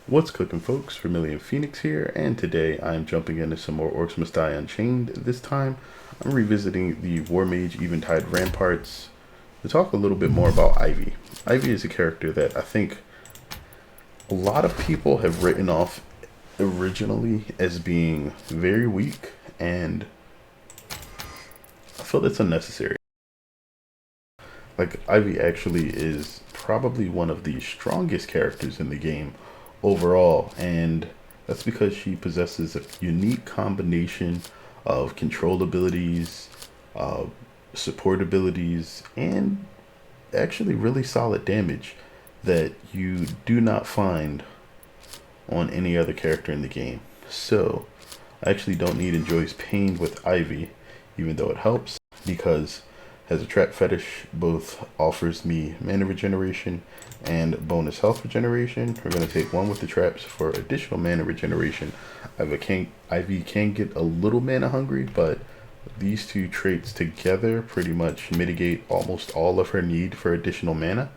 What's cooking, folks? Vermillion Phoenix here, and today I'm jumping into some more Orcs Must Die Unchained. This time, I'm revisiting the Mage Eventide Ramparts to talk a little bit more about Ivy. Ivy is a character that I think a lot of people have written off originally as being very weak, and I feel that's unnecessary. Like, Ivy actually is probably one of the strongest characters in the game overall, and that's because she possesses a unique combination of control abilities, uh, support abilities, and actually really solid damage that you do not find on any other character in the game. So I actually don't need Enjoy's Pain with Ivy, even though it helps, because as a trap fetish both offers me mana regeneration and bonus health regeneration. We're going to take one with the traps for additional mana regeneration. Ivy can get a little mana hungry, but these two traits together pretty much mitigate almost all of her need for additional mana.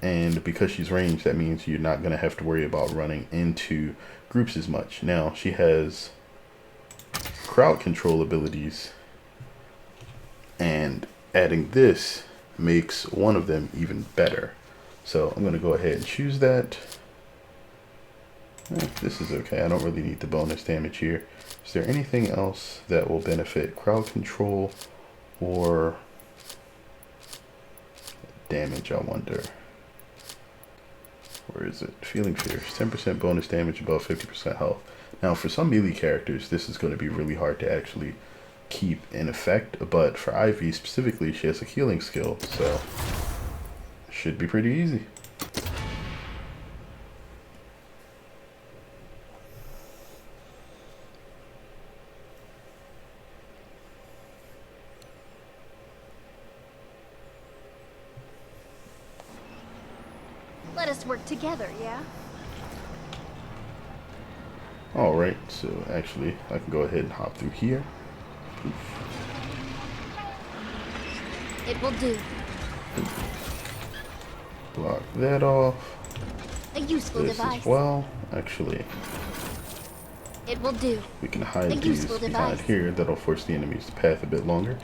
And because she's ranged, that means you're not going to have to worry about running into groups as much. Now, she has crowd control abilities, and adding this makes one of them even better. So I'm going to go ahead and choose that. This is okay. I don't really need the bonus damage here. Is there anything else that will benefit crowd control or damage, I wonder? Where is it? Feeling Fierce. 10% bonus damage above 50% health. Now, for some melee characters, this is going to be really hard to actually keep in effect, but for Ivy specifically, she has a healing skill, so should be pretty easy. Let us work together, yeah? Alright, so actually I can go ahead and hop through here. It will do. Block that off. A useful This device. as well. Actually, It will do. we can hide A these useful behind device. here. That'll force the enemies to path a bit longer.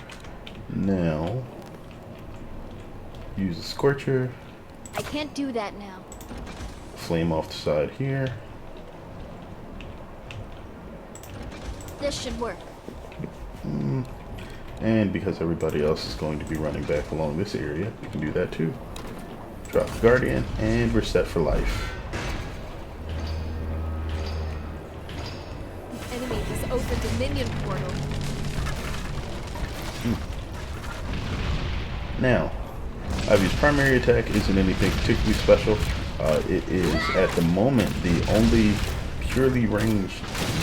Now, use a Scorcher. I can't do that now. Flame off the side here. This should work. And because everybody else is going to be running back along this area, you can do that too. Drop the Guardian, and we're set for life. The enemy has opened a minion portal. Now, Ivy's primary attack isn't anything particularly special. It is, at the moment, the only purely ranged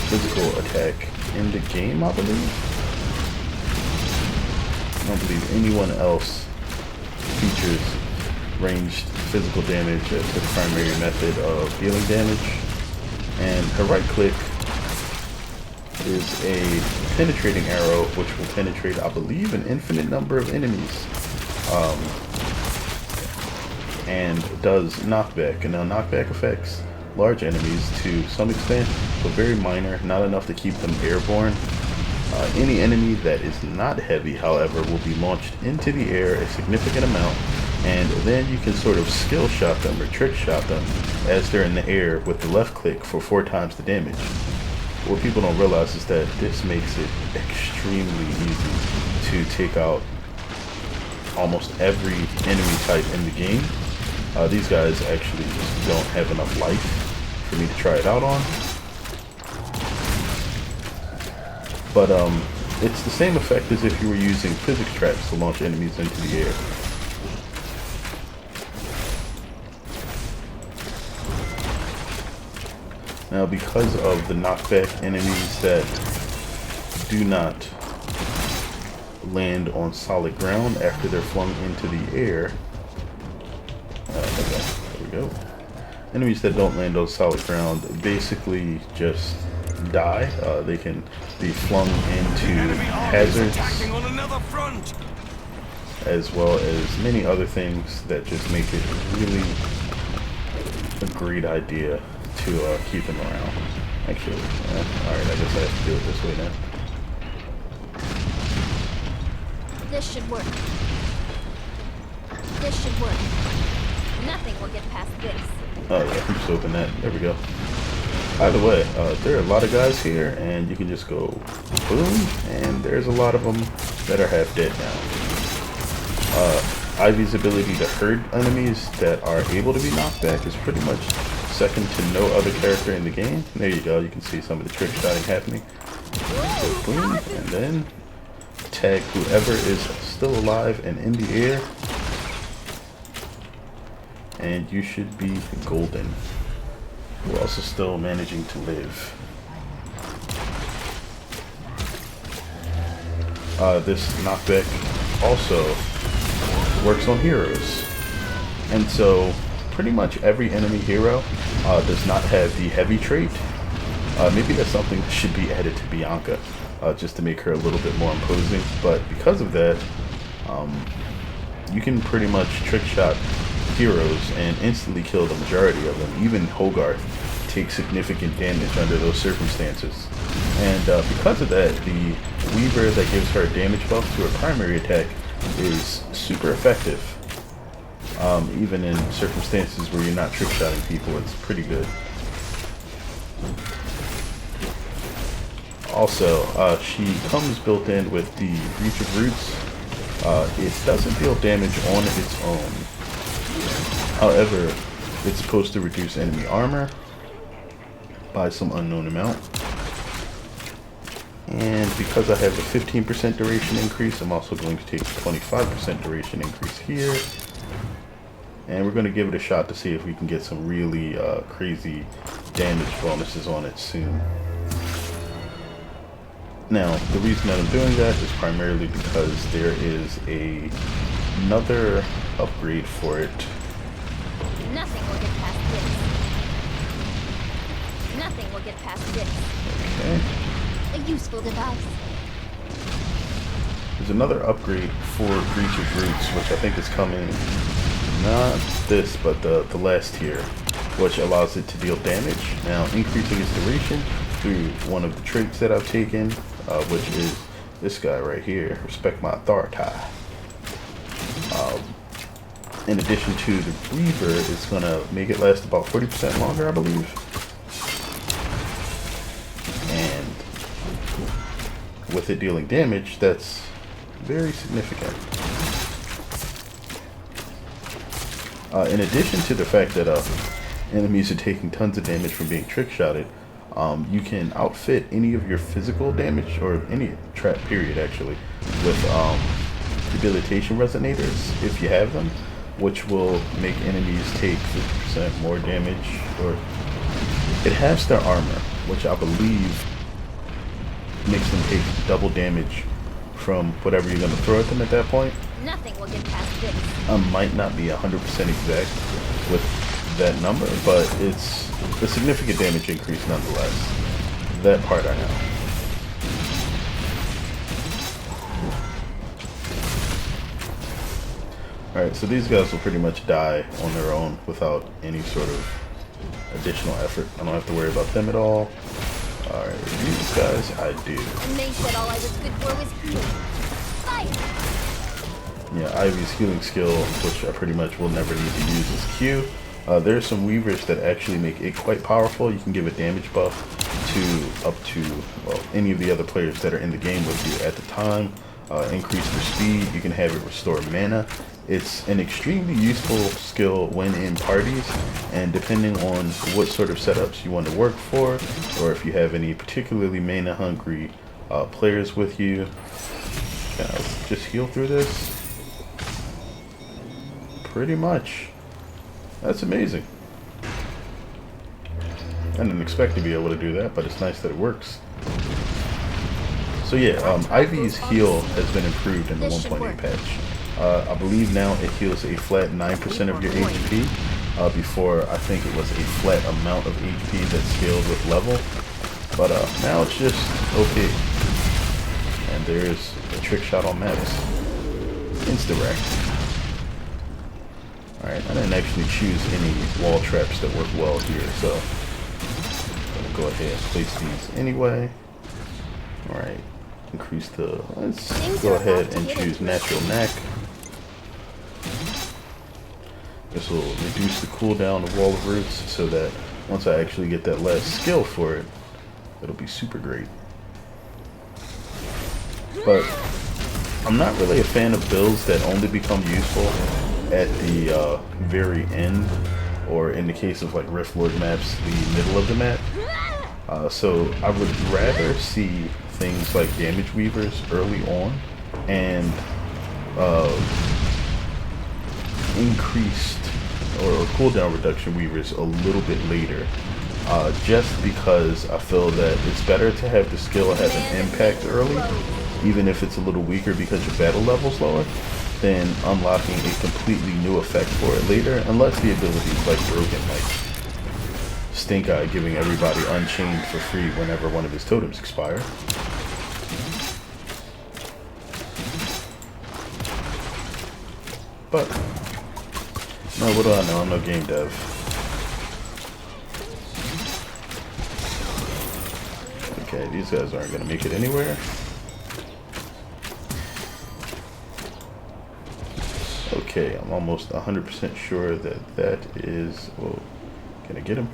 physical attack in the game, I believe. I don't believe anyone else features ranged physical damage as the primary method of dealing damage. And her right click is a penetrating arrow, which will penetrate, I believe, an infinite number of enemies. And does knockback. And now knockback affects large enemies to some extent, but very minor, not enough to keep them airborne. Any enemy that is not heavy, however, will be launched into the air a significant amount, and then you can sort of skill shot them or trick shot them as they're in the air with the left click for 4 times the damage. What people don't realize is that this makes it extremely easy to take out almost every enemy type in the game. These guys actually just don't have enough life for me to try it out on. But it's the same effect as if you were using physics traps to launch enemies into the air. Now, because of the knockback enemies that do not land on solid ground after they're flung into the air, okay, there we go. Enemies that don't land on solid ground basically just die. They can be flung into hazards, as well as many other things that just make it really a great idea to keep them around. Actually, alright, I guess I have to do it this way now. This should work. This should work. Nothing will get past this. Oh yeah, just open that. There we go. By the way, there are a lot of guys here, and you can just go boom, and there's a lot of them that are half dead now. Ivy's ability to hurt enemies that are able to be knocked back is pretty much second to no other character in the game. There you go, you can see some of the trick shotting happening. So boom, and then tag whoever is still alive and in the air, and you should be golden. We're also still managing to live. This knockback also works on heroes, and so pretty much every enemy hero does not have the heavy trait. Maybe that's something that should be added to Bianca, just to make her a little bit more imposing, but because of that, you can pretty much trick shot heroes and instantly kill the majority of them. Even Hogarth takes significant damage under those circumstances, and because of that, the Weaver that gives her a damage buff to her primary attack is super effective. Even in circumstances where you're not trick shotting people, it's pretty good. Also, she comes built in with the Reach of Roots. It doesn't deal damage on its own. However, it's supposed to reduce enemy armor by some unknown amount. And because I have a 15% duration increase, I'm also going to take a 25% duration increase here. And we're going to give it a shot to see if we can get some really crazy damage bonuses on it soon. Now, the reason that I'm doing that is primarily because there is another upgrade for it. Nothing will get past this. Nothing will get past this. Okay. A useful device. There's another upgrade for Breach of Roots, which I think is coming, not this, but the last tier, which allows it to deal damage. Now, increasing its duration through one of the traits that I've taken, which is this guy right here, Respect My Authority. In addition to the Weaver, it's going to make it last about 40% longer, I believe. And with it dealing damage, that's very significant. In addition to the fact that enemies are taking tons of damage from being trick shotted, you can outfit any of your physical damage, or any trap period actually, with debilitation resonators if you have them, which will make enemies take 50% more damage, or it halves their armor, which I believe makes them take double damage from whatever you're going to throw at them at that point. Nothing will get past this. I might not be 100% exact with that number, but it's a significant damage increase nonetheless. That part I know. Alright, so these guys will pretty much die on their own without any sort of additional effort. I don't have to worry about them at all. Alright, these guys I do. And Mage said all I was good for was healing. Fight! Yeah, Ivy's healing skill, which I pretty much will never need to use, is Q. There's some Weavers that actually make it quite powerful. You can give a damage buff to up to, well, any of the other players that are in the game with you at the time. Increase their speed. You can have it restore mana. It's an extremely useful skill when in parties, and depending on what sort of setups you want to work for, or if you have any particularly mana hungry players with you. Can I just heal through this? Pretty much. That's amazing. I didn't expect to be able to do that, but it's nice that it works. So yeah, Ivy's heal has been improved in the 1.8 patch. I believe now it heals a flat 9% of your HP. Before, I think it was a flat amount of HP that scaled with level. But now it's just okay. And there's a trick shot on Max. Insta-wreck. Alright, I didn't actually choose any wall traps that work well here, so Gonna go ahead and place these anyway. Alright, increase the, let's go ahead and choose natural neck. This will reduce the cooldown of Wall of Roots so that once I actually get that last skill for it, it'll be super great. But I'm not really a fan of builds that only become useful at the very end, or in the case of like Rift Lord maps, the middle of the map. So I would rather see things like damage weavers early on and increased or cooldown reduction weavers a little bit later, just because I feel that it's better to have the skill have an impact early, even if it's a little weaker because your battle level's lower, than unlocking a completely new effect for it later, unless the ability is like broken, like Stink Eye giving everybody Unchained for free whenever one of his totems expire. But no, what do I know? I'm no game dev. Okay, these guys aren't gonna make it anywhere. Okay, I'm almost 100% sure that that is, whoa, gonna get him.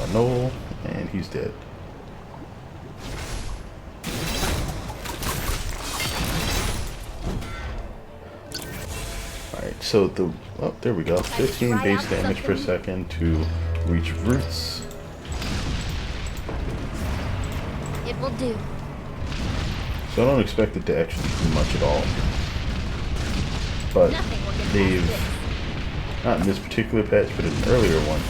A Knoll, and he's dead. Alright, so the, oh, there we go. 15 base damage per second to reach roots. It will do. So I don't expect it to actually do much at all. But they've, not in this particular patch, but in an earlier one,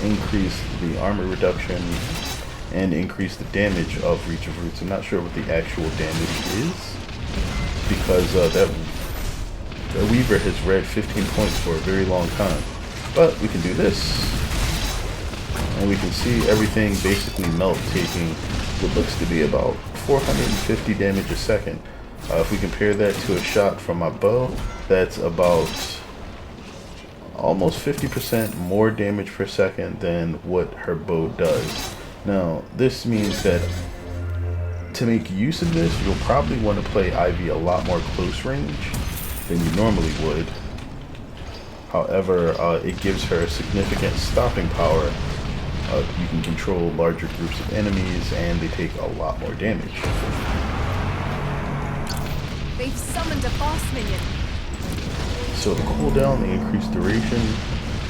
increased the armor reduction and increased the damage of Reach of Roots. I'm not sure what the actual damage is, because that Weaver has read 15 points for a very long time. But we can do this, and we can see everything basically melt, taking what looks to be about 450 damage a second. If we compare that to a shot from my bow, that's about almost 50% more damage per second than what her bow does. Now, this means that to make use of this, you'll probably want to play Ivy a lot more close range than you normally would. However, it gives her significant stopping power. You can control larger groups of enemies, and they take a lot more damage. They've summoned a boss minion. So the cooldown, the increased duration,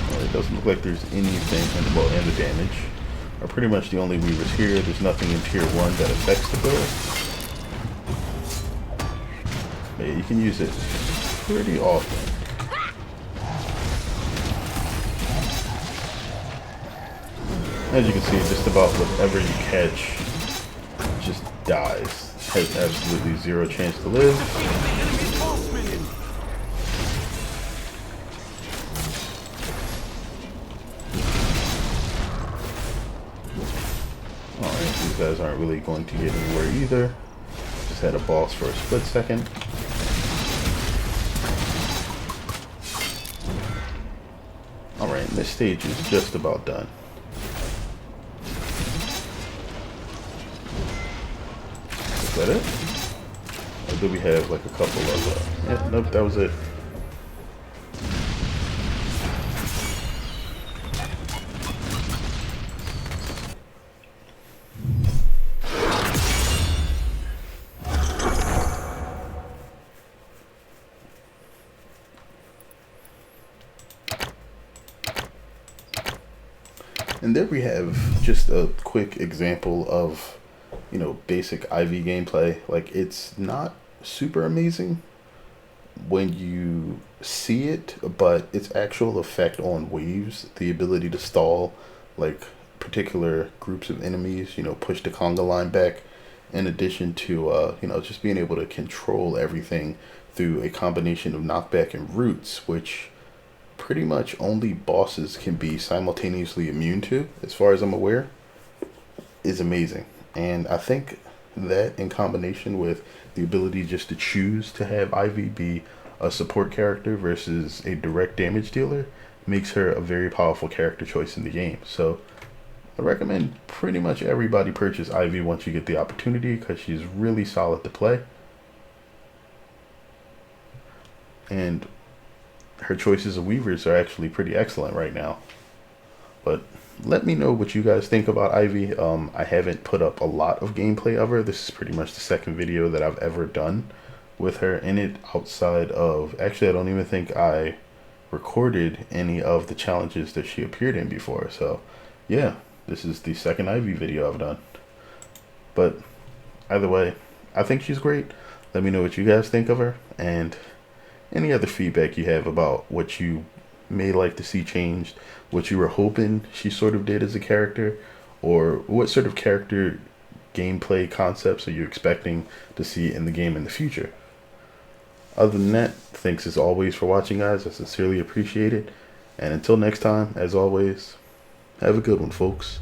it doesn't look like there's anything, and well, and the damage are pretty much the only weavers here. There's nothing in tier 1 that affects the build. But yeah, you can use it pretty often. As you can see, just about whatever you catch just dies. Has absolutely zero chance to live. Alright, these guys aren't really going to get anywhere either. Just had a boss for a split second. Alright, this stage is just about done. Is that it? Or do we have like a couple of yeah, nope, that was it. And there we have just a quick example of, you know, basic IV gameplay. Like, it's not super amazing when you see it, but its actual effect on waves, the ability to stall like particular groups of enemies, you know, push the conga line back, in addition to you know, just being able to control everything through a combination of knockback and roots, which pretty much only bosses can be simultaneously immune to, as far as I'm aware, is amazing. And I think that in combination with the ability just to choose to have Ivy be a support character versus a direct damage dealer makes her a very powerful character choice in the game. So I recommend pretty much everybody purchase Ivy once you get the opportunity because she's really solid to play. And her choices of weavers are actually pretty excellent right now. But let me know what you guys think about Ivy. I haven't put up a lot of gameplay of her. This is pretty much the second video that I've ever done with her in it outside of... Actually, I don't even think I recorded any of the challenges that she appeared in before. So, yeah, this is the second Ivy video I've done. But either way, I think she's great. Let me know what you guys think of her. And any other feedback you have about what you may like to see changed, what you were hoping she sort of did as a character, or what sort of character gameplay concepts are you expecting to see in the game in the future. Other than that, thanks as always for watching, guys. I sincerely appreciate it. And until next time, as always, have a good one, folks.